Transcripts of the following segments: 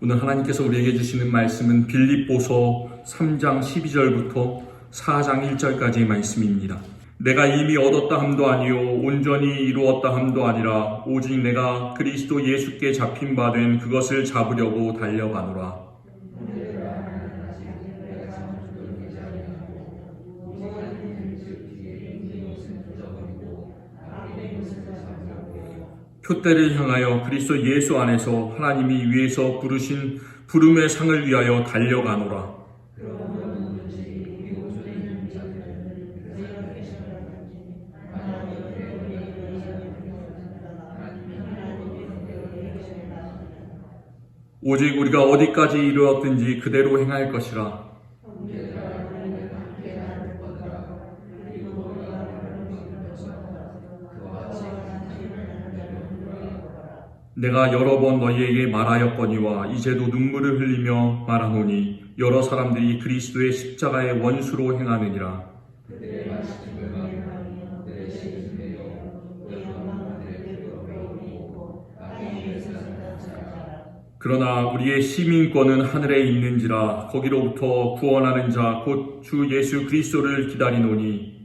오늘 하나님께서 우리에게 주시는 말씀은 빌립보서 3장 12절부터 4장 1절까지의 말씀입니다. 내가 이미 얻었다 함도 아니요 온전히 이루었다 함도 아니라 오직 내가 그리스도 예수께 잡힌 바 된 그것을 잡으려고 달려가노라. 표대를 향하여 그리스도 예수 안에서 하나님이 위에서 부르신 부름의 상을 위하여 달려가노라. 오직 우리가 어디까지 이르렀든지 그대로 행할 것이라. 내가 여러 번 너희에게 말하였거니와 이제도 눈물을 흘리며 말하노니 여러 사람들이 그리스도의 십자가의 원수로 행하느니라. 그러나 우리의 시민권은 하늘에 있는지라. 거기로부터 구원하는 자 곧 주 예수 그리스도를 기다리노니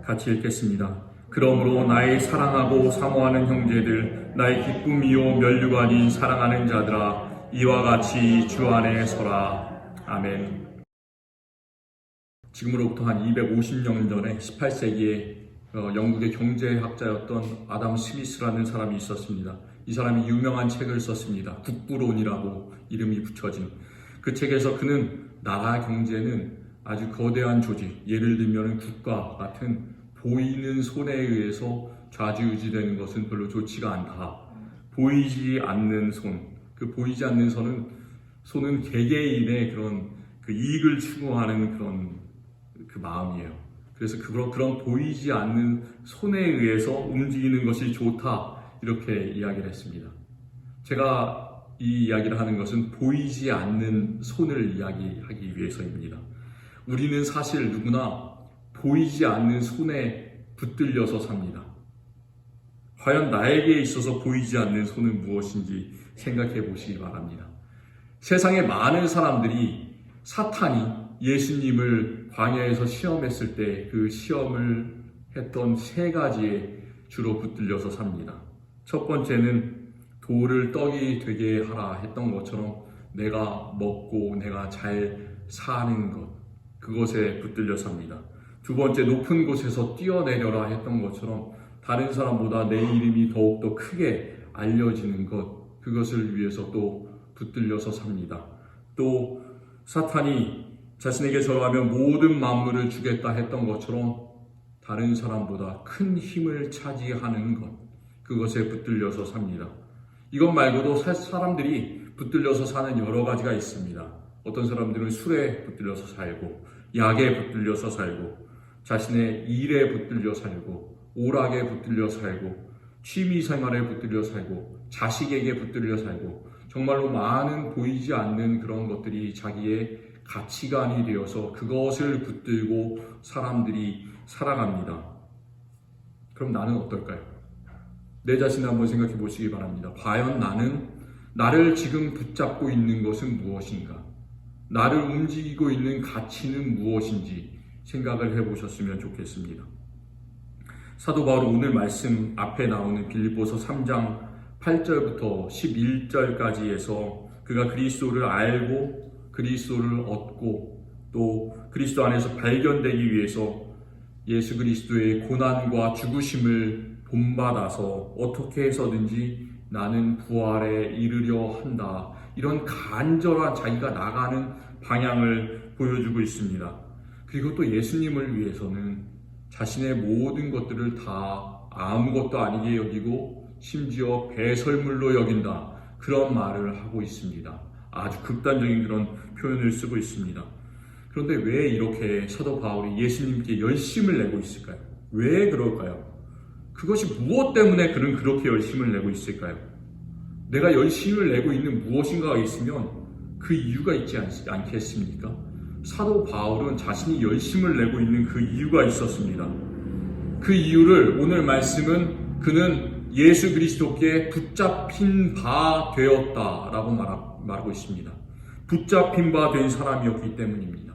같이 읽겠습니다. 그러므로 나의 사랑하고 사모하는 형제들, 나의 기쁨이요 면류가 아닌 사랑하는 자들아, 이와 같이 주 안에 서라. 아멘. 지금으로부터 한 250년 전에 18세기에 영국의 경제학자였던 아담 스미스라는 사람이 있었습니다. 이 사람이 유명한 책을 썼습니다. 국부론이라고 이름이 붙여진. 그 책에서 그는 나라 경제는 아주 거대한 조직, 예를 들면 국가 같은 보이는 손에 의해서 좌지우지되는 것은 별로 좋지가 않다. 보이지 않는 손, 그 보이지 않는 손은 개개인의 그런 그 이익을 추구하는 그런 그 마음이에요. 그래서 그런 보이지 않는 손에 의해서 움직이는 것이 좋다, 이렇게 이야기를 했습니다. 제가 이 이야기를 하는 것은 보이지 않는 손을 이야기하기 위해서입니다. 우리는 사실 누구나 보이지 않는 손에 붙들려서 삽니다. 과연 나에게 있어서 보이지 않는 손은 무엇인지 생각해 보시기 바랍니다. 세상에 많은 사람들이 사탄이 예수님을 광야에서 시험했을 때 그 시험을 했던 세 가지에 주로 붙들려서 삽니다. 첫 번째는 돌을 떡이 되게 하라 했던 것처럼 내가 먹고 내가 잘 사는 것, 그것에 붙들려 삽니다. 두 번째, 높은 곳에서 뛰어내려라 했던 것처럼 다른 사람보다 내 이름이 더욱더 크게 알려지는 것, 그것을 위해서 또 붙들려서 삽니다. 또 사탄이 자신에게 절하면 모든 만물을 주겠다 했던 것처럼 다른 사람보다 큰 힘을 차지하는 것, 그것에 붙들려서 삽니다. 이것 말고도 사람들이 붙들려서 사는 여러 가지가 있습니다. 어떤 사람들은 술에 붙들려서 살고, 약에 붙들려서 살고, 자신의 일에 붙들려 살고, 오락에 붙들려 살고, 취미생활에 붙들려 살고, 자식에게 붙들려 살고, 정말로 많은 보이지 않는 그런 것들이 자기의 가치관이 되어서 그것을 붙들고 사람들이 살아갑니다. 그럼 나는 어떨까요? 내 자신을 한번 생각해 보시기 바랍니다. 과연 나를 지금 붙잡고 있는 것은 무엇인가? 나를 움직이고 있는 가치는 무엇인지 생각을 해보셨으면 좋겠습니다. 사도 바울은 오늘 말씀 앞에 나오는 빌립보서 3장 8절부터 11절까지에서 그가 그리스도를 알고 그리스도를 얻고 또 그리스도 안에서 발견되기 위해서 예수 그리스도의 고난과 죽으심을 본받아서 어떻게 해서든지 나는 부활에 이르려 한다, 이런 간절한 자기가 나가는 방향을 보여주고 있습니다. 그리고 또 예수님을 위해서는 자신의 모든 것들을 다 아무것도 아니게 여기고 심지어 배설물로 여긴다, 그런 말을 하고 있습니다. 아주 극단적인 그런 표현을 쓰고 있습니다. 그런데 왜 이렇게 사도 바울이 예수님께 열심을 내고 있을까요? 왜 그럴까요? 그것이 무엇 때문에 그는 그렇게 열심을 내고 있을까요? 내가 열심을 내고 있는 무엇인가가 있으면 그 이유가 있지 않겠습니까? 사도 바울은 자신이 열심을 내고 있는 그 이유가 있었습니다. 그 이유를 오늘 말씀은 그는 예수 그리스도께 붙잡힌 바 되었다라고 말하고 있습니다. 붙잡힌 바 된 사람이었기 때문입니다.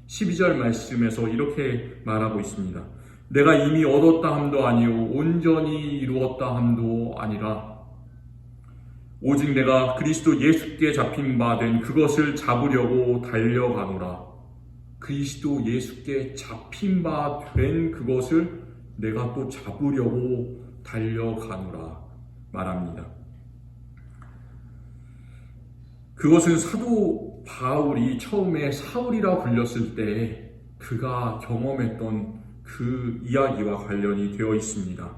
12절 말씀에서 이렇게 말하고 있습니다. 내가 이미 얻었다 함도 아니요 온전히 이루었다 함도 아니라 오직 내가 그리스도 예수께 잡힌 바 된 그것을 잡으려고 달려가노라. 그리스도 예수께 잡힌 바 된 그것을 내가 또 잡으려고 달려가노라 말합니다. 그것은 사도 바울이 처음에 사울이라 불렸을 때 그가 경험했던 그 이야기와 관련이 되어 있습니다.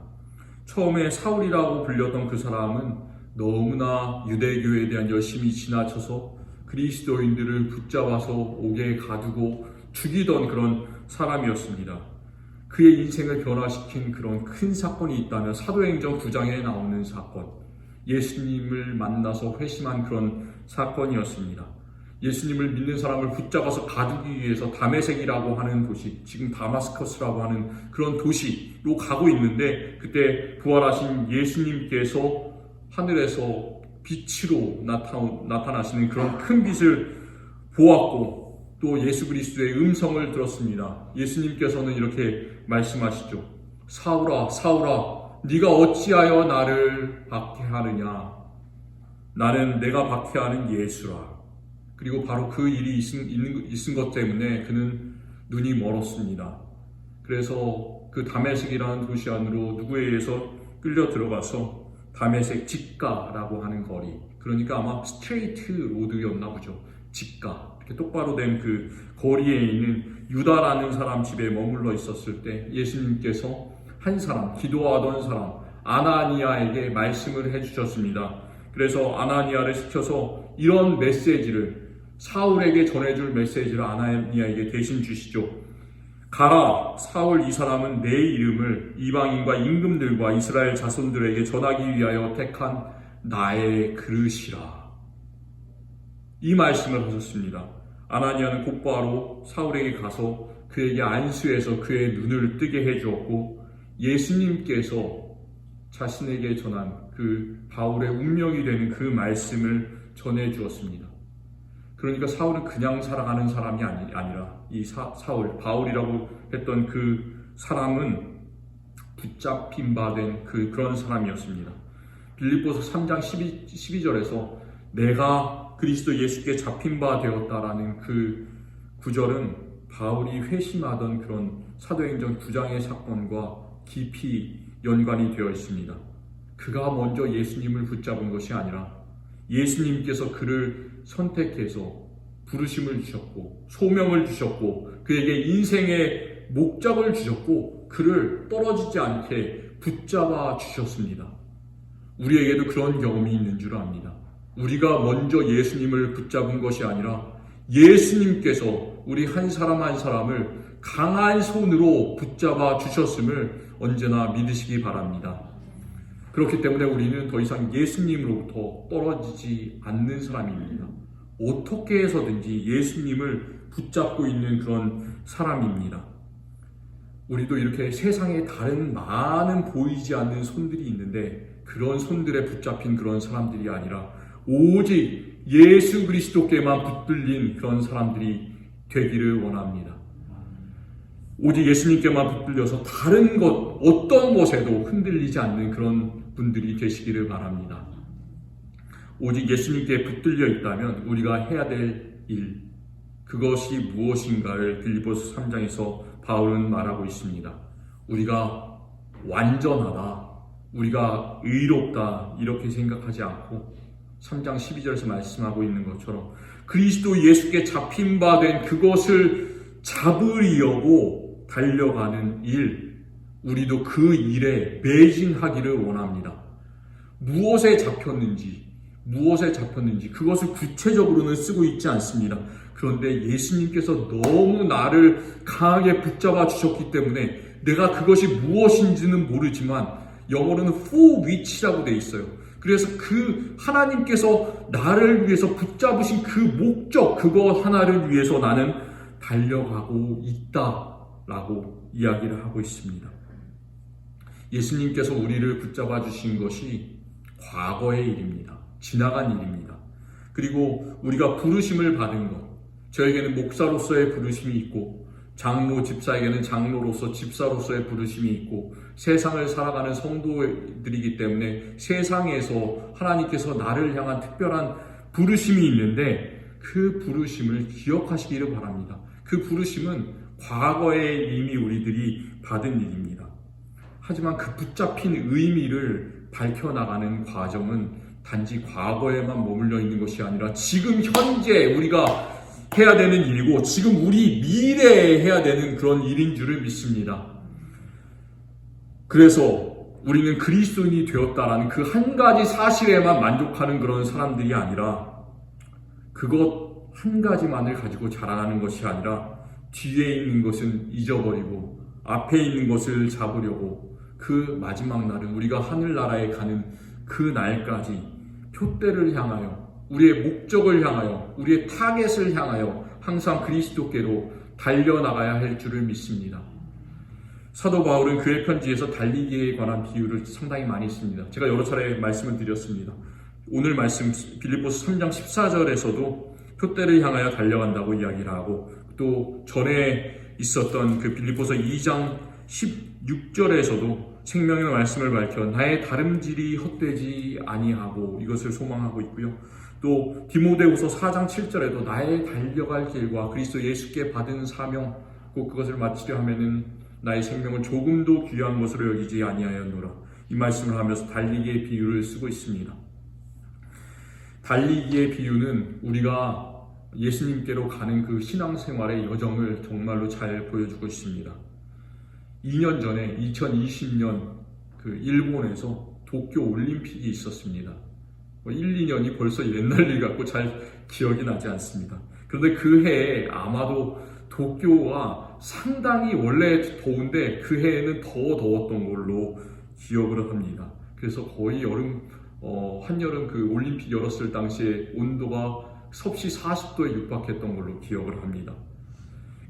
처음에 사울이라고 불렸던 그 사람은 너무나 유대교에 대한 열심이 지나쳐서 그리스도인들을 붙잡아서 옥에 가두고 죽이던 그런 사람이었습니다. 그의 인생을 변화시킨 그런 큰 사건이 있다면 사도행전 9장에 나오는 사건, 예수님을 만나서 회심한 그런 사건이었습니다. 예수님을 믿는 사람을 붙잡아서 가두기 위해서 다메섹이라고 하는 도시, 지금 다마스커스라고 하는 그런 도시로 가고 있는데 그때 부활하신 예수님께서 하늘에서 빛으로 나타나시는 그런 큰 빛을 보았고 또 예수 그리스도의 음성을 들었습니다. 예수님께서는 이렇게 말씀하시죠. 사울아, 사울아, 네가 어찌하여 나를 박해하느냐? 나는 내가 박해하는 예수라. 그리고 바로 그 일이 있은 것 때문에 그는 눈이 멀었습니다. 그래서 그 다메섹이라는 도시 안으로 누구에 의해서 끌려 들어가서 다메섹 직가라고 하는 거리, 그러니까 아마 스트레이트 로드였나 보죠. 직가, 이렇게 똑바로 된 그 거리에 있는 유다라는 사람 집에 머물러 있었을 때 예수님께서 한 사람, 기도하던 사람 아나니아에게 말씀을 해주셨습니다. 그래서 아나니아를 시켜서 이런 메시지를, 사울에게 전해줄 메시지를 아나니아에게 대신 주시죠. 가라, 사울 이 사람은 내 이름을 이방인과 임금들과 이스라엘 자손들에게 전하기 위하여 택한 나의 그릇이라. 이 말씀을 하셨습니다. 아나니아는 곧바로 사울에게 가서 그에게 안수해서 그의 눈을 뜨게 해주었고, 예수님께서 자신에게 전한 그 바울의 운명이 되는 그 말씀을 전해주었습니다. 그러니까 사울은 그냥 살아가는 사람이 아니라 이 사울, 바울이라고 했던 그 사람은 붙잡힌 바 된 그런 사람이었습니다. 빌립보서 3장 12절에서 내가 그리스도 예수께 잡힌 바 되었다라는 그 구절은 바울이 회심하던 그런 사도행전 9장의 사건과 깊이 연관이 되어 있습니다. 그가 먼저 예수님을 붙잡은 것이 아니라 예수님께서 그를 선택해서 부르심을 주셨고 소명을 주셨고 그에게 인생의 목적을 주셨고 그를 떨어지지 않게 붙잡아 주셨습니다. 우리에게도 그런 경험이 있는 줄 압니다. 우리가 먼저 예수님을 붙잡은 것이 아니라 예수님께서 우리 한 사람 한 사람을 강한 손으로 붙잡아 주셨음을 언제나 믿으시기 바랍니다. 그렇기 때문에 우리는 더 이상 예수님으로부터 떨어지지 않는 사람입니다. 어떻게 해서든지 예수님을 붙잡고 있는 그런 사람입니다. 우리도 이렇게 세상에 다른 많은 보이지 않는 손들이 있는데 그런 손들에 붙잡힌 그런 사람들이 아니라 오직 예수 그리스도께만 붙들린 그런 사람들이 되기를 원합니다. 오직 예수님께만 붙들려서 다른 것, 어떤 것에도 흔들리지 않는 그런 분들이 되시기를 바랍니다. 오직 예수님께 붙들려 있다면 우리가 해야 될 일, 그것이 무엇인가를 빌립보서 3장에서 바울은 말하고 있습니다. 우리가 완전하다, 우리가 의롭다 이렇게 생각하지 않고 3장 12절에서 말씀하고 있는 것처럼 그리스도 예수께 잡힌 바 된 그것을 잡으려고 달려가는 일, 우리도 그 일에 매진하기를 원합니다. 무엇에 잡혔는지 그것을 구체적으로는 쓰고 있지 않습니다. 그런데 예수님께서 너무 나를 강하게 붙잡아 주셨기 때문에 내가 그것이 무엇인지는 모르지만 영어로는 for which라고 되어 있어요. 그래서 그 하나님께서 나를 위해서 붙잡으신 그 목적, 그거 하나를 위해서 나는 달려가고 있다라고 이야기를 하고 있습니다. 예수님께서 우리를 붙잡아 주신 것이 과거의 일입니다. 지나간 일입니다. 그리고 우리가 부르심을 받은 것, 저에게는 목사로서의 부르심이 있고 장로 집사에게는 장로로서 집사로서의 부르심이 있고 세상을 살아가는 성도들이기 때문에 세상에서 하나님께서 나를 향한 특별한 부르심이 있는데 그 부르심을 기억하시기를 바랍니다. 그 부르심은 과거에 이미 우리들이 받은 일입니다. 하지만 그 붙잡힌 의미를 밝혀나가는 과정은 단지 과거에만 머물러 있는 것이 아니라 지금 현재 우리가 해야 되는 일이고 지금 우리 미래에 해야 되는 그런 일인 줄을 믿습니다. 그래서 우리는 그리스도인이 되었다라는 그 한 가지 사실에만 만족하는 그런 사람들이 아니라 그것 한 가지만을 가지고 자라나는 것이 아니라 뒤에 있는 것은 잊어버리고 앞에 있는 것을 잡으려고 그 마지막 날은 우리가 하늘나라에 가는 그 날까지 표대를 향하여 우리의 목적을 향하여 우리의 타겟을 향하여 항상 그리스도께로 달려나가야 할 줄을 믿습니다. 사도 바울은 그의 편지에서 달리기에 관한 비유를 상당히 많이 씁니다. 제가 여러 차례 말씀을 드렸습니다. 오늘 말씀 빌립보서 3장 14절에서도 표대를 향하여 달려간다고 이야기를 하고 또 전에 있었던 그 빌립보서 2장 16절에서도 생명의 말씀을 밝혀 나의 다름질이 헛되지 아니하고 이것을 소망하고 있고요. 또 디모데후서 4장 7절에도 나의 달려갈 길과 그리스도 예수께 받은 사명 꼭 그것을 마치려 하면은 나의 생명을 조금도 귀한 것으로 여기지 아니하였노라. 이 말씀을 하면서 달리기의 비유를 쓰고 있습니다. 달리기의 비유는 우리가 예수님께로 가는 그 신앙생활의 여정을 정말로 잘 보여주고 있습니다. 2년 전에 2020년 그 일본에서 도쿄 올림픽이 있었습니다. 1, 2년이 벌써 옛날 일 같고 잘 기억이 나지 않습니다. 그런데 그 해에 아마도 도쿄가 상당히 원래 더운데 그 해에는 더 더웠던 걸로 기억을 합니다. 그래서 거의 여름, 한여름 그 올림픽 열었을 당시에 온도가 섭씨 40도에 육박했던 걸로 기억을 합니다.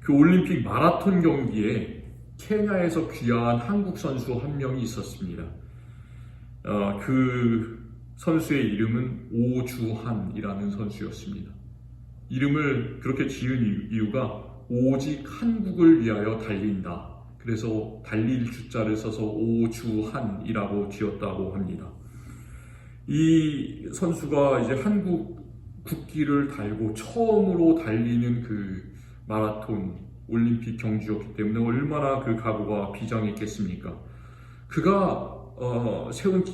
그 올림픽 마라톤 경기에 케냐에서 귀화한 한국 선수 한 명이 있었습니다. 그 선수의 이름은 오주한이라는 선수였습니다. 이름을 그렇게 지은 이유가 오직 한국을 위하여 달린다. 그래서 달릴 주자를 써서 오주한이라고 지었다고 합니다. 이 선수가 이제 한국 국기를 달고 처음으로 달리는 그 마라톤 올림픽 경주였기 때문에 얼마나 그 각오가 비장했겠습니까? 그가 세운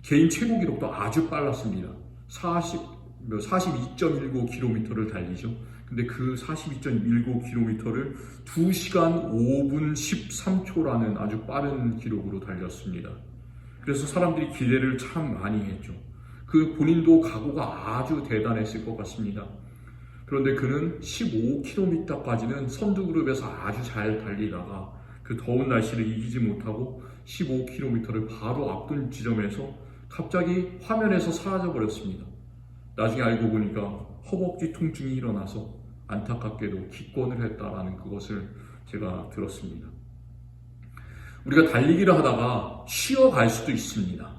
개인 최고 기록도 아주 빨랐습니다. 42.19km를 달리죠. 근데 그 42.19km를 2시간 5분 13초라는 아주 빠른 기록으로 달렸습니다. 그래서 사람들이 기대를 참 많이 했죠. 그 본인도 각오가 아주 대단했을 것 같습니다. 그런데 그는 15km까지는 선두그룹에서 아주 잘 달리다가 그 더운 날씨를 이기지 못하고 15km를 바로 앞둔 지점에서 갑자기 화면에서 사라져버렸습니다. 나중에 알고 보니까 허벅지 통증이 일어나서 안타깝게도 기권을 했다라는 그것을 제가 들었습니다. 우리가 달리기를 하다가 쉬어갈 수도 있습니다.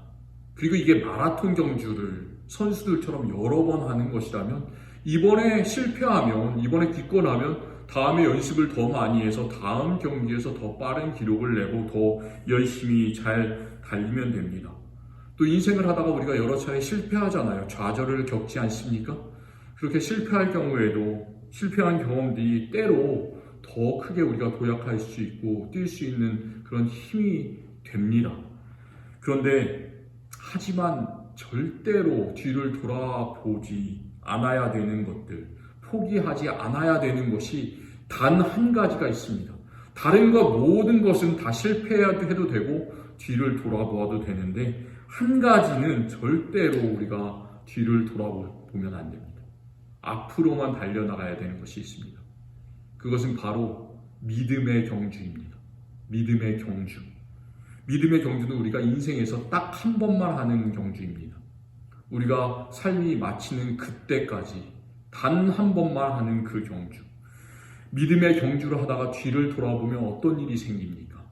그리고 이게 마라톤 경주를 선수들처럼 여러 번 하는 것이라면 이번에 실패하면, 이번에 기권하면 다음에 연습을 더 많이 해서 다음 경기에서 더 빠른 기록을 내고 더 열심히 잘 달리면 됩니다. 또 인생을 하다가 우리가 여러 차례 실패하잖아요. 좌절을 겪지 않습니까? 그렇게 실패할 경우에도 실패한 경험들이 때로 더 크게 우리가 도약할 수 있고 뛸 수 있는 그런 힘이 됩니다. 그런데 하지만 절대로 뒤를 돌아보지 않아야 되는 것들, 포기하지 않아야 되는 것이 단 한 가지가 있습니다. 다른 것 모든 것은 다 실패해도 되고 뒤를 돌아보아도 되는데 한 가지는 절대로 우리가 뒤를 돌아보면 안 됩니다. 앞으로만 달려나가야 되는 것이 있습니다. 그것은 바로 믿음의 경주입니다. 믿음의 경주. 믿음의 경주는 우리가 인생에서 딱 한 번만 하는 경주입니다. 우리가 삶이 마치는 그때까지 단 한 번만 하는 그 경주. 믿음의 경주를 하다가 뒤를 돌아보면 어떤 일이 생깁니까?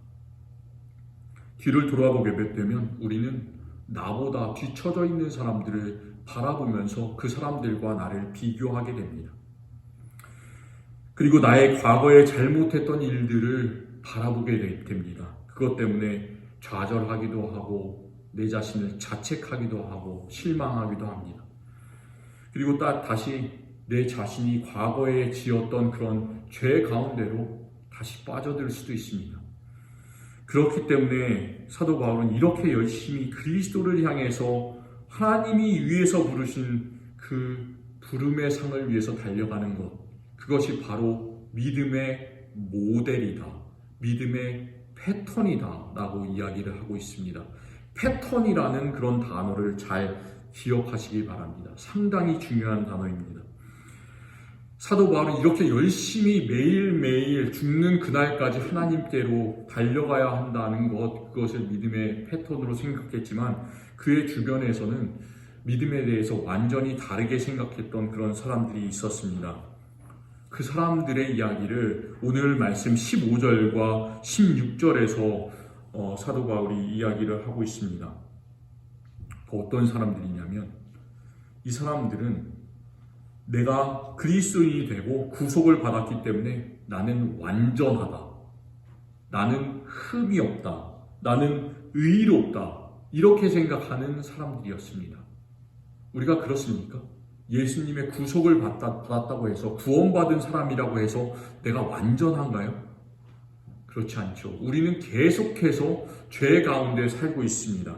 뒤를 돌아보게 되면 우리는 나보다 뒤처져 있는 사람들을 바라보면서 그 사람들과 나를 비교하게 됩니다. 그리고 나의 과거에 잘못했던 일들을 바라보게 됩니다. 그것 때문에 좌절하기도 하고 내 자신을 자책하기도 하고 실망하기도 합니다. 그리고 다시 내 자신이 과거에 지었던 그런 죄 가운데로 다시 빠져들 수도 있습니다. 그렇기 때문에 사도 바울은 이렇게 열심히 그리스도를 향해서 하나님이 위에서 부르신 그 부름의 상을 위해서 달려가는 것, 그것이 바로 믿음의 모델이다, 믿음의 패턴이다 라고 이야기를 하고 있습니다. 패턴이라는 그런 단어를 잘 기억하시기 바랍니다. 상당히 중요한 단어입니다. 사도 바울은 이렇게 열심히 매일매일 죽는 그날까지 하나님께로 달려가야 한다는 것, 그것을 믿음의 패턴으로 생각했지만 그의 주변에서는 믿음에 대해서 완전히 다르게 생각했던 그런 사람들이 있었습니다. 그 사람들의 이야기를 오늘 말씀 15절과 16절에서 사도 바울이 이야기를 하고 있습니다. 어떤 사람들이냐면 이 사람들은 내가 그리스도인이 되고 구속을 받았기 때문에 나는 완전하다, 나는 흠이 없다, 나는 의롭다, 이렇게 생각하는 사람들이었습니다. 우리가 그렇습니까? 예수님의 구속을 받았다고 해서 구원받은 사람이라고 해서 내가 완전한가요? 그렇지 않죠. 우리는 계속해서 죄 가운데 살고 있습니다.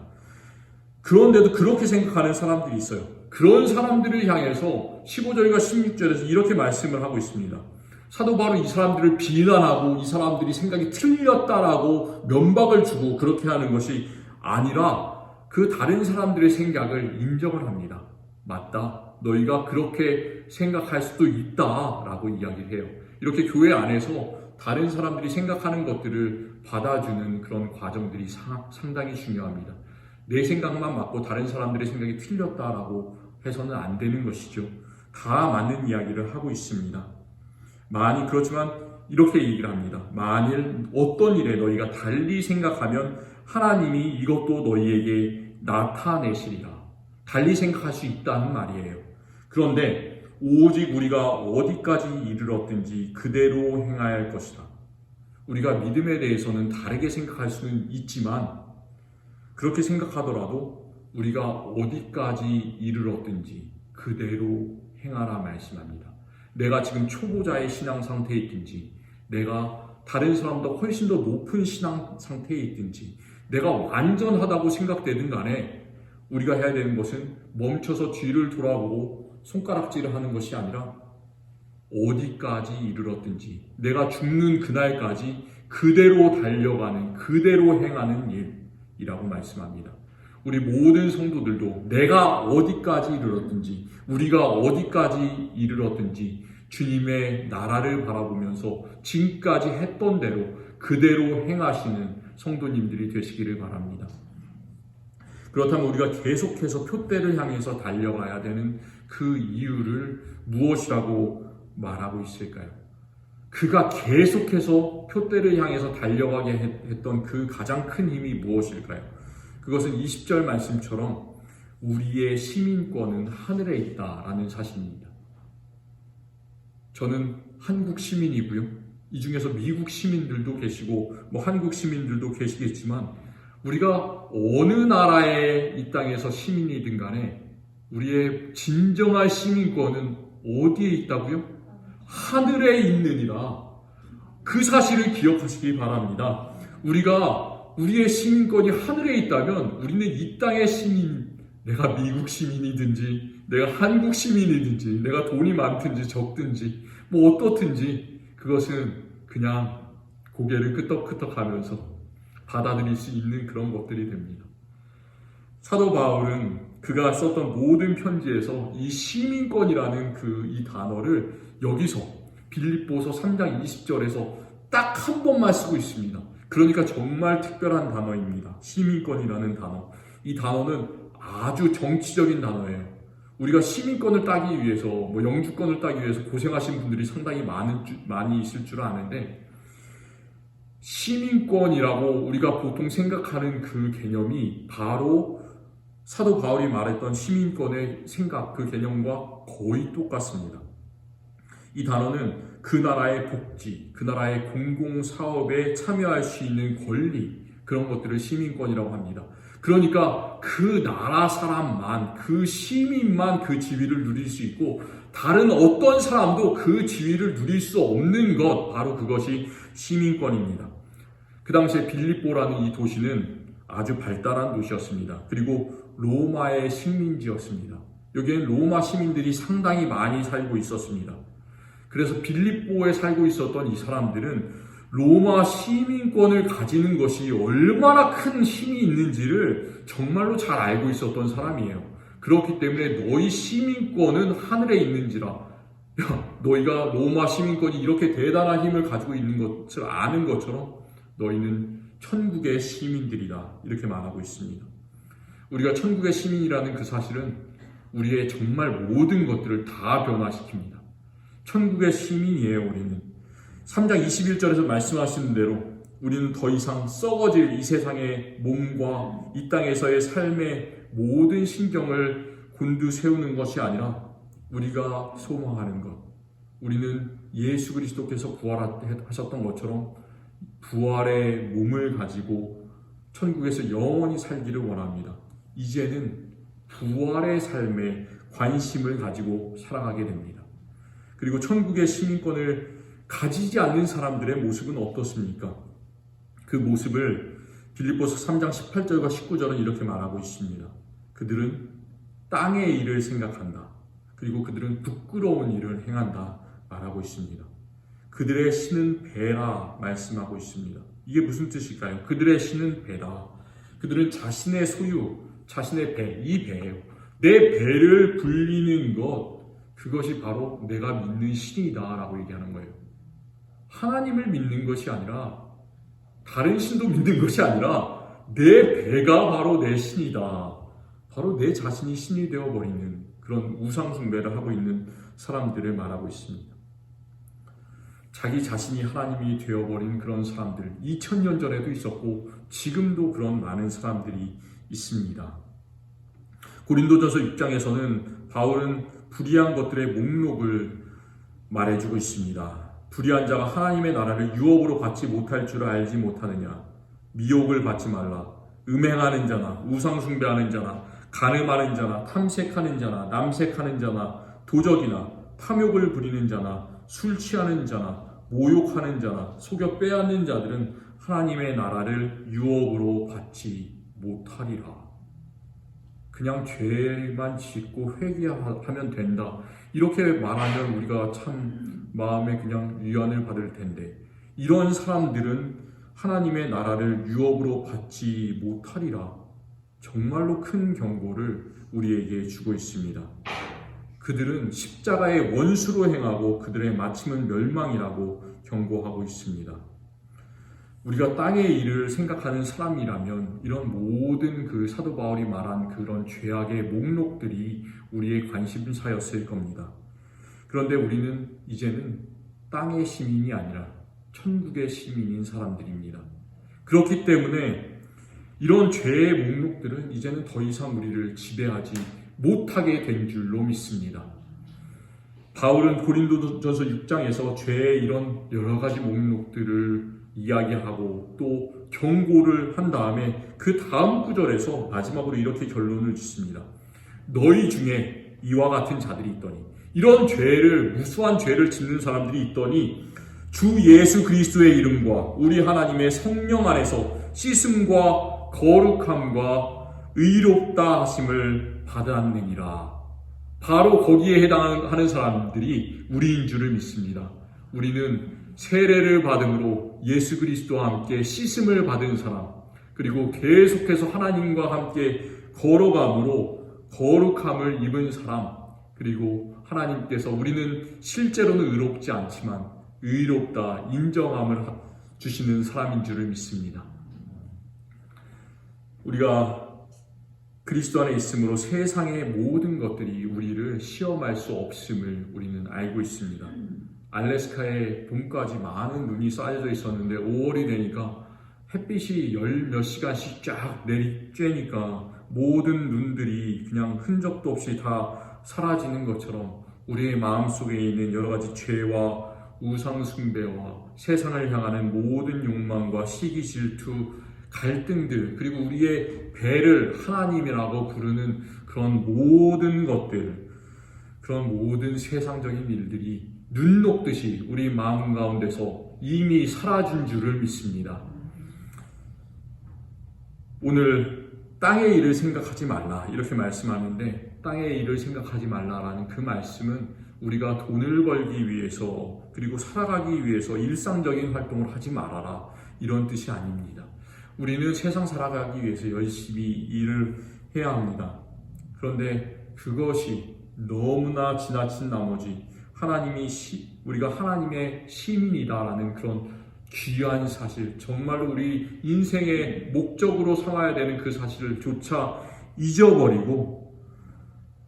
그런데도 그렇게 생각하는 사람들이 있어요. 그런 사람들을 향해서 15절과 16절에서 이렇게 말씀을 하고 있습니다. 사도 바울은 이 사람들을 비난하고 이 사람들이 생각이 틀렸다라고 면박을 주고 그렇게 하는 것이 아니라 그 다른 사람들의 생각을 인정을 합니다. 맞다, 너희가 그렇게 생각할 수도 있다라고 이야기를 해요. 이렇게 교회 안에서 다른 사람들이 생각하는 것들을 받아주는 그런 과정들이 상당히 중요합니다. 내 생각만 맞고 다른 사람들의 생각이 틀렸다라고 해서는 안 되는 것이죠. 다 맞는 이야기를 하고 있습니다. 그렇지만 이렇게 얘기를 합니다. 만일 어떤 일에 너희가 달리 생각하면 하나님이 이것도 너희에게 나타내시리라. 달리 생각할 수 있다는 말이에요. 그런데 오직 우리가 어디까지 이르렀든지 그대로 행해야 할 것이다. 우리가 믿음에 대해서는 다르게 생각할 수는 있지만 그렇게 생각하더라도 우리가 어디까지 이르렀든지 그대로 행하라 말씀합니다. 내가 지금 초보자의 신앙 상태에 있든지 내가 다른 사람보다 훨씬 더 높은 신앙 상태에 있든지 내가 완전하다고 생각되든 간에 우리가 해야 되는 것은 멈춰서 뒤를 돌아보고 손가락질을 하는 것이 아니라 어디까지 이르렀든지 내가 죽는 그날까지 그대로 달려가는, 그대로 행하는 일이라고 말씀합니다. 우리 모든 성도들도 내가 어디까지 이르렀든지 우리가 어디까지 이르렀든지 주님의 나라를 바라보면서 지금까지 했던 대로 그대로 행하시는 성도님들이 되시기를 바랍니다. 그렇다면 우리가 계속해서 표대를 향해서 달려가야 되는 그 이유를 무엇이라고 말하고 있을까요? 그가 계속해서 표대를 향해서 달려가게 했던 그 가장 큰 힘이 무엇일까요? 그것은 20절 말씀처럼 우리의 시민권은 하늘에 있다라는 사실입니다. 저는 한국 시민이고요. 이 중에서 미국 시민들도 계시고 한국 시민들도 계시겠지만 우리가 어느 나라에 이 땅에서 시민이든 간에 우리의 진정한 시민권은 어디에 있다고요? 하늘에 있느니라. 그 사실을 기억하시기 바랍니다. 우리의 시민권이 하늘에 있다면 우리는 이 땅의 시민, 내가 미국 시민이든지 내가 한국 시민이든지 내가 돈이 많든지 적든지 어떻든지 그것은 그냥 고개를 끄덕끄덕하면서 받아들일 수 있는 그런 것들이 됩니다. 사도 바울은 그가 썼던 모든 편지에서 이 시민권이라는 이 단어를 여기서 빌립보서 3장 20절에서 딱 한 번만 쓰고 있습니다. 그러니까 정말 특별한 단어입니다. 시민권이라는 단어. 이 단어는 아주 정치적인 단어예요. 우리가 시민권을 따기 위해서, 영주권을 따기 위해서 고생하신 분들이 상당히 많이 있을 줄 아는데, 시민권이라고 우리가 보통 생각하는 그 개념이 바로 사도 바울이 말했던 시민권의 생각, 그 개념과 거의 똑같습니다. 이 단어는 그 나라의 복지, 그 나라의 공공사업에 참여할 수 있는 권리, 그런 것들을 시민권이라고 합니다. 그러니까 그 나라 사람만, 그 시민만 그 지위를 누릴 수 있고 다른 어떤 사람도 그 지위를 누릴 수 없는 것, 바로 그것이 시민권입니다. 그 당시에 빌립보라는 이 도시는 아주 발달한 도시였습니다. 그리고 로마의 식민지였습니다. 여기에는 로마 시민들이 상당히 많이 살고 있었습니다. 그래서 빌립보에 살고 있었던 이 사람들은 로마 시민권을 가지는 것이 얼마나 큰 힘이 있는지를 정말로 잘 알고 있었던 사람이에요. 그렇기 때문에 너희 시민권은 하늘에 있는지라, 너희가 로마 시민권이 이렇게 대단한 힘을 가지고 있는 것을 아는 것처럼 너희는 천국의 시민들이다, 이렇게 말하고 있습니다. 우리가 천국의 시민이라는 그 사실은 우리의 정말 모든 것들을 다 변화시킵니다. 천국의 시민이에요. 우리는 3장 21절에서 말씀하시는 대로 우리는 더 이상 썩어질 이 세상의 몸과 이 땅에서의 삶의 모든 신경을 곤두세우는 것이 아니라 우리가 소망하는 것, 우리는 예수 그리스도께서 부활하셨던 것처럼 부활의 몸을 가지고 천국에서 영원히 살기를 원합니다. 이제는 부활의 삶에 관심을 가지고 살아가게 됩니다. 그리고 천국의 시민권을 가지지 않는 사람들의 모습은 어떻습니까? 그 모습을 빌립보서 3장 18절과 19절은 이렇게 말하고 있습니다. 그들은 땅의 일을 생각한다. 그리고 그들은 부끄러운 일을 행한다 말하고 있습니다. 그들의 신은 배라 말씀하고 있습니다. 이게 무슨 뜻일까요? 그들의 신은 배다. 그들은 자신의 소유, 자신의 배, 이 배예요. 내 배를 불리는 것, 그것이 바로 내가 믿는 신이다 라고 얘기하는 거예요. 하나님을 믿는 것이 아니라, 다른 신도 믿는 것이 아니라 내 배가 바로 내 신이다. 바로 내 자신이 신이 되어버리는 그런 우상 숭배를 하고 있는 사람들을 말하고 있습니다. 자기 자신이 하나님이 되어버린 그런 사람들, 2000년 전에도 있었고 지금도 그런 많은 사람들이 있습니다. 고린도전서 6장에서는 바울은 불의한 것들의 목록을 말해주고 있습니다. 불의한 자가 하나님의 나라를 유업으로 받지 못할 줄 알지 못하느냐. 미혹을 받지 말라. 음행하는 자나 우상 숭배하는 자나 간음하는 자나 탐색하는 자나 남색하는 자나 도적이나 탐욕을 부리는 자나 술 취하는 자나 모욕하는 자나 속여 빼앗는 자들은 하나님의 나라를 유업으로 받지 못하리라. 그냥 죄만 짓고 회개하면 된다, 이렇게 말하면 우리가 참 마음에 그냥 위안을 받을 텐데, 이런 사람들은 하나님의 나라를 유업으로 받지 못하리라. 정말로 큰 경고를 우리에게 주고 있습니다. 그들은 십자가의 원수로 행하고 그들의 마침은 멸망이라고 경고하고 있습니다. 우리가 땅의 일을 생각하는 사람이라면 이런 모든 그 사도 바울이 말한 그런 죄악의 목록들이 우리의 관심사였을 겁니다. 그런데 우리는 이제는 땅의 시민이 아니라 천국의 시민인 사람들입니다. 그렇기 때문에 이런 죄의 목록들은 이제는 더 이상 우리를 지배하지 못하게 된 줄로 믿습니다. 바울은 고린도전서 6장에서 죄의 이런 여러 가지 목록들을 이야기하고 또 경고를 한 다음에 그 다음 구절에서 마지막으로 이렇게 결론을 짓습니다. 너희 중에 이와 같은 자들이 있더니, 이런 죄를, 무수한 죄를 짓는 사람들이 있더니 주 예수 그리스도의 이름과 우리 하나님의 성령 안에서 씻음과 거룩함과 의롭다 하심을 받았느니라. 바로 거기에 해당하는 사람들이 우리인 줄을 믿습니다. 우리는 세례를 받음으로 예수 그리스도와 함께 씻음을 받은 사람, 그리고 계속해서 하나님과 함께 걸어감으로 거룩함을 입은 사람, 그리고 하나님께서 우리는 실제로는 의롭지 않지만 의롭다 인정함을 주시는 사람인 줄을 믿습니다. 우리가 그리스도 안에 있으므로 세상의 모든 것들이 우리를 시험할 수 없음을 우리는 알고 있습니다. 알래스카에 봄까지 많은 눈이 쌓여져 있었는데 5월이 되니까 햇빛이 열 몇 시간씩 쫙 내리쬐니까 모든 눈들이 그냥 흔적도 없이 다 사라지는 것처럼 우리의 마음속에 있는 여러 가지 죄와 우상 숭배와 세상을 향하는 모든 욕망과 시기 질투 갈등들, 그리고 우리의 배를 하나님이라고 부르는 그런 모든 것들, 그런 모든 세상적인 일들이 눈 녹듯이 우리 마음 가운데서 이미 사라진 줄을 믿습니다. 오늘 땅의 일을 생각하지 말라 이렇게 말씀하는데, 땅의 일을 생각하지 말라라는 그 말씀은 우리가 돈을 벌기 위해서 그리고 살아가기 위해서 일상적인 활동을 하지 말아라 이런 뜻이 아닙니다. 우리는 세상 살아가기 위해서 열심히 일을 해야 합니다. 그런데 그것이 너무나 지나친 나머지 우리가 하나님의 시민이다라는 그런 귀한 사실, 정말로 우리 인생의 목적으로 삼아야 되는 그 사실을 조차 잊어버리고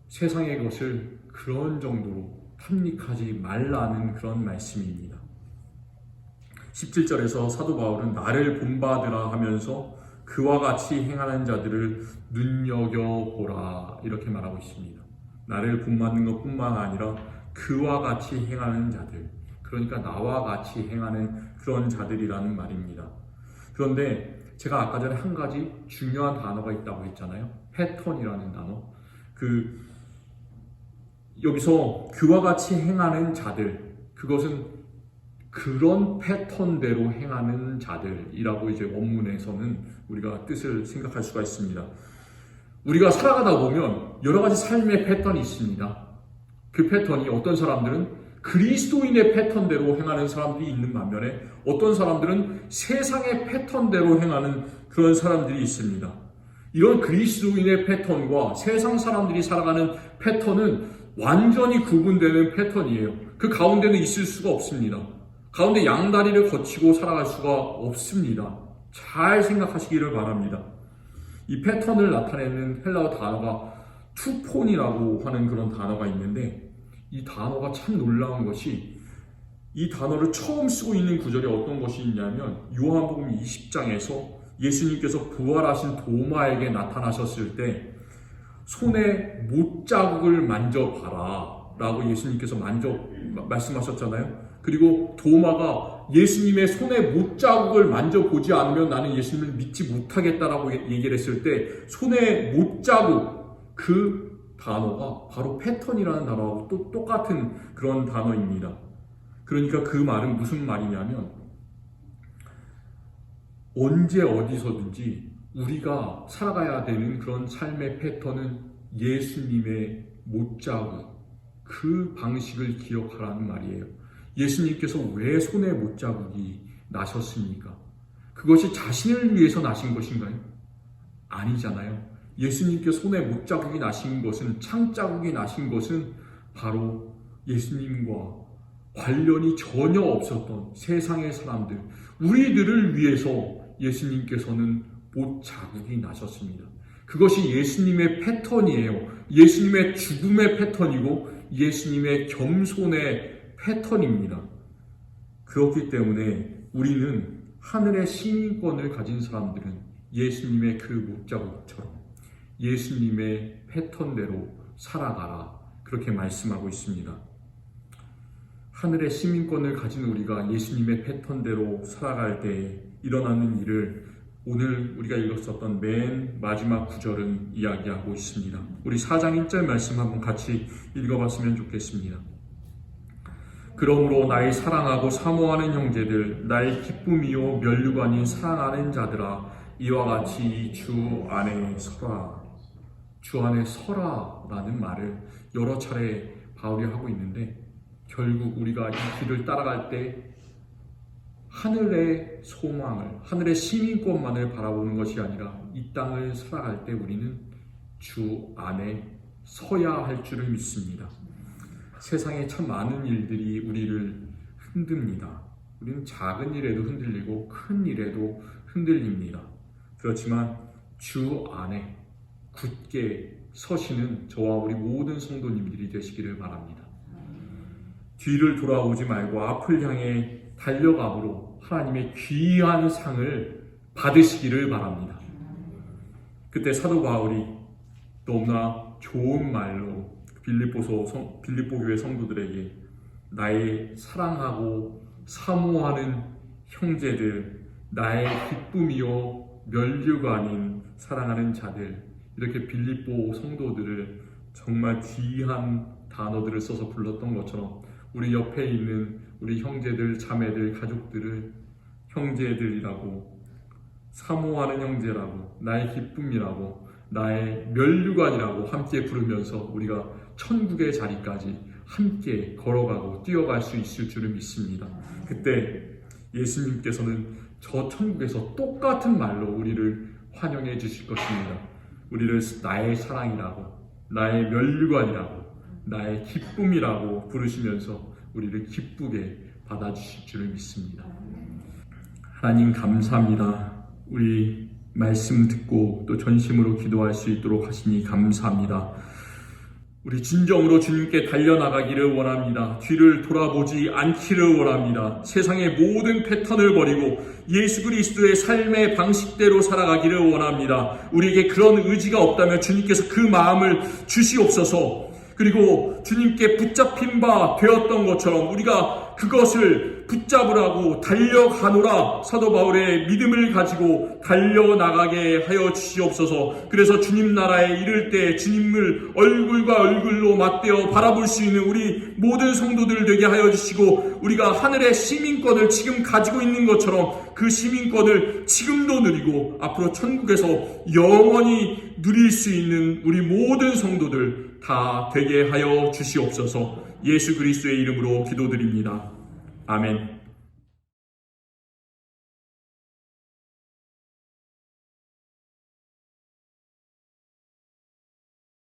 세상의 것을 그런 정도로 탐닉하지 말라는 그런 말씀입니다. 17절에서 사도 바울은 나를 본받으라 하면서 그와 같이 행하는 자들을 눈여겨보라 이렇게 말하고 있습니다. 나를 본받는 것뿐만 아니라 그와 같이 행하는 자들, 그러니까 나와 같이 행하는 그런 자들이라는 말입니다. 그런데 제가 아까 전에 한 가지 중요한 단어가 있다고 했잖아요. 패턴이라는 단어. 여기서 그와 같이 행하는 자들, 그것은 그런 패턴대로 행하는 자들이라고 이제 원문에서는 우리가 뜻을 생각할 수가 있습니다. 우리가 살아가다 보면 여러 가지 삶의 패턴이 있습니다. 그 패턴이 어떤 사람들은 그리스도인의 패턴대로 행하는 사람들이 있는 반면에 어떤 사람들은 세상의 패턴대로 행하는 그런 사람들이 있습니다. 이런 그리스도인의 패턴과 세상 사람들이 살아가는 패턴은 완전히 구분되는 패턴이에요. 그 가운데는 있을 수가 없습니다. 가운데 양다리를 거치고 살아갈 수가 없습니다. 잘 생각하시기를 바랍니다. 이 패턴을 나타내는 헬라어 단어가 투폰이라고 하는 그런 단어가 있는데, 이 단어가 참 놀라운 것이 이 단어를 처음 쓰고 있는 구절이 어떤 것이 있냐면 요한복음 20장에서 예수님께서 부활하신 도마에게 나타나셨을 때 손에 못자국을 만져봐라 라고 예수님께서 말씀하셨잖아요. 그리고 도마가 예수님의 손에 못자국을 만져보지 않으면 나는 예수님을 믿지 못하겠다라고 얘기를 했을 때 손에 못자국, 그 단어가 바로 패턴이라는 단어하고 또 똑같은 그런 단어입니다. 그러니까 그 말은 무슨 말이냐면 언제 어디서든지 우리가 살아가야 되는 그런 삶의 패턴은 예수님의 못자국, 그 방식을 기억하라는 말이에요. 예수님께서 왜 손에 못자국이 나셨습니까? 그것이 자신을 위해서 나신 것인가요? 아니잖아요. 예수님께 손에 못자국이 나신 것은, 창자국이 나신 것은 바로 예수님과 관련이 전혀 없었던 세상의 사람들, 우리들을 위해서 예수님께서는 못자국이 나셨습니다. 그것이 예수님의 패턴이에요. 예수님의 죽음의 패턴이고 예수님의 겸손의 패턴입니다. 그렇기 때문에 우리는 하늘의 시민권을 가진 사람들은 예수님의 그 못자국처럼 예수님의 패턴대로 살아가라, 그렇게 말씀하고 있습니다. 하늘의 시민권을 가진 우리가 예수님의 패턴대로 살아갈 때 일어나는 일을 오늘 우리가 읽었었던 맨 마지막 구절은 이야기하고 있습니다. 우리 4장 1절 말씀 한번 같이 읽어봤으면 좋겠습니다. 그러므로 나의 사랑하고 사모하는 형제들, 나의 기쁨이요 면류관인 사랑하는 자들아, 이와 같이 주 안에 서라. 주 안에 서라라는 말을 여러 차례 바울이 하고 있는데, 결국 우리가 이 길을 따라갈 때 하늘의 소망을, 하늘의 시민권만을 바라보는 것이 아니라 이 땅을 살아갈 때 우리는 주 안에 서야 할 줄을 믿습니다. 세상에 참 많은 일들이 우리를 흔듭니다. 우리는 작은 일에도 흔들리고 큰 일에도 흔들립니다. 그렇지만 주 안에 굳게 서시는 저와 우리 모든 성도님들이 되시기를 바랍니다. 뒤를 돌아오지 말고 앞을 향해 달려감으로 하나님의 귀한 상을 받으시기를 바랍니다. 그때 사도 바울이 너무나 좋은 말로 빌립보 교회 성도들에게 나의 사랑하고 사모하는 형제들, 나의 기쁨이요 면류가 아닌 사랑하는 자들, 이렇게 빌립보 성도들을 정말 귀한 단어들을 써서 불렀던 것처럼 우리 옆에 있는 우리 형제들, 자매들, 가족들을 형제들이라고, 사모하는 형제라고, 나의 기쁨이라고, 나의 면류관이라고 함께 부르면서 우리가 천국의 자리까지 함께 걸어가고 뛰어갈 수 있을 줄을 믿습니다. 그때 예수님께서는 저 천국에서 똑같은 말로 우리를 환영해 주실 것입니다. 우리를 나의 사랑이라고, 나의 면류관이라고, 나의 기쁨이라고 부르시면서 우리를 기쁘게 받아주실 줄을 믿습니다. 하나님 감사합니다. 우리 말씀 듣고 또 전심으로 기도할 수 있도록 하시니 감사합니다. 우리 진정으로 주님께 달려나가기를 원합니다. 뒤를 돌아보지 않기를 원합니다. 세상의 모든 패턴을 버리고 예수 그리스도의 삶의 방식대로 살아가기를 원합니다. 우리에게 그런 의지가 없다면 주님께서 그 마음을 주시옵소서. 그리고 주님께 붙잡힌 바 되었던 것처럼 우리가 그것을 붙잡으라고 달려가노라, 사도 바울의 믿음을 가지고 달려나가게 하여 주시옵소서. 그래서 주님 나라에 이를 때 주님을 얼굴과 얼굴로 맞대어 바라볼 수 있는 우리 모든 성도들 되게 하여 주시고, 우리가 하늘의 시민권을 지금 가지고 있는 것처럼 그 시민권을 지금도 누리고 앞으로 천국에서 영원히 누릴 수 있는 우리 모든 성도들 다 되게 하여 주시옵소서. 예수 그리스도의 이름으로 기도드립니다. 아멘.